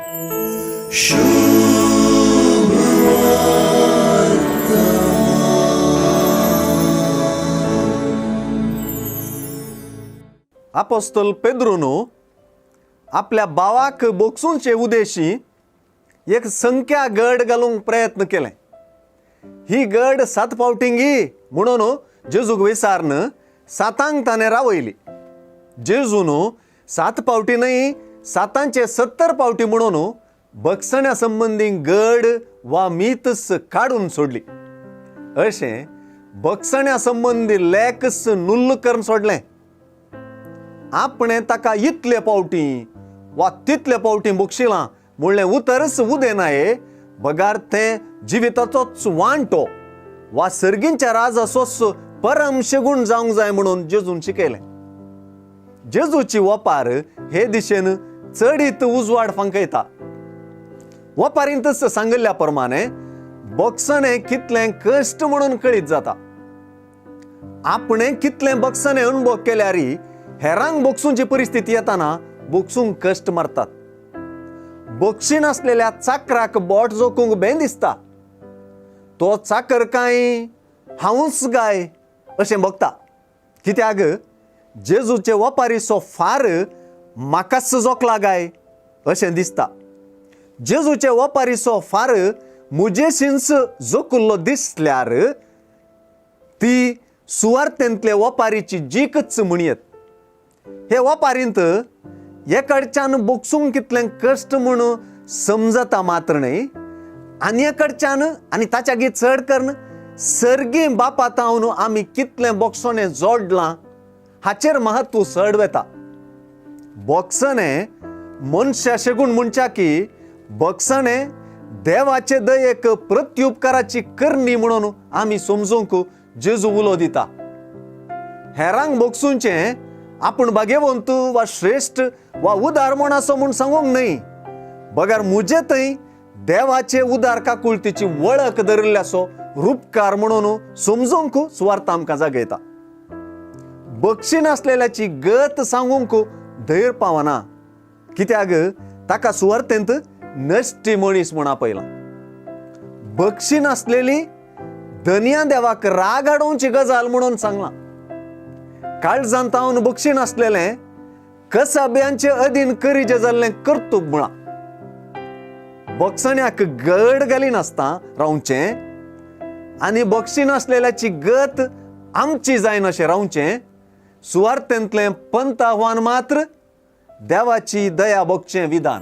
अपोस्तल पेद्रोनो आपल्या बावाक बोगसूंचे उद्देशी एक संख्या गड घालूंक प्रयत्न केले. ही गड 7 फावटिंगी म्हणून जेजूक विचारन 7 ताणे रावयली. जेजून 7 फावटी नाही 7चे 70 फावटी म्हणून बक्षण्या संबंधी गड वा मिथस काढून सोडली. अशे बक्षण्या संबंधी लेखस नुल्ल करून सोडले. आपणे ताका इतले पावटी वा तितले पावटी बक्षिलां म्हणलें उतरच उदेनाये बगार तें जिविताचोच वांटो वा सर्गींच्या राजाचोच परम शगूण जावंक जाय म्हणून जेजून शिकयलें. जेजूची वपार हे दिशेन चडीत उजवाड फांकयता. वपारींतच सांगिल्ल्या प्रमाणे बक्षणे कितलें कश्ट म्हणून कळीत जाता. आपणे कितलें बक्षणे अनुभव केल्यारी हेरांक बोगसूंची परिस्थिती येताना बोगसूंक कश्ट मारतात. बोगशी नासलेल्या चाकराक बोट जोखूंक बें दिसता. तो चाकर काय हांवूच गाय अशें बगता. कित्याक जेजूचे वपारीचो फार म्हाकाच जोखला गाय अशें दिसता. जेजूचे वपारीचो फार मुजेशींच जोखुल्लो दिसल्यार ती सुवार्थेंतले वपारीची जीकच म्हणयत. हे वपारींत एकडच्यान बोगसूंक कितलें कश्ट म्हणून समजता मात्र न्ही आनी एकडच्यान आनी ताच्या गी चड करून सर्गी बापातावन आमी कितलें बोगसोणें जोडलां हाचेर महत्व चड वेता. बोगसणें मनशा शेगूण म्हणच्या की बोगसणें देवाचे दयेक प्रत्युपकाराची करणी म्हणून आमी समजूंक जेजू उलो दिता. हेरांक बोगसूंचें आपूण भाग्यवंत वा श्रेष्ठ वा उदार म्हणासो म्हूण सांगूंक न्ही. बगार मुजे थंय देवाचे उदार काकुळतीची वळख धरिल्ल्याचो रूपकार म्हणून समजूंक सुवार्थ आमकां जागयता. बक्षी नासलेल्याची गत सांगूंक धैर्य पावना. कित्याक ताका सुवार्थेंत नश्टी मनीस म्हणा पयला. बक्षी नासलेली धनिया देवाक राग हाडोवची गजाल म्हणून सांगलां. काळजांत हांव बक्षी नासलेलें कसाब्यांचे अधीन करीजे जाल्लें कर्तुब म्हणा. बक्षण्याक गड घाली नासता रावचें आनी बक्षी नासलेल्याची गत आमची जायन अशें रावचें. सुवार्थेंतलें पंत आव्हान मात्र देवाची दया बगचें विधान.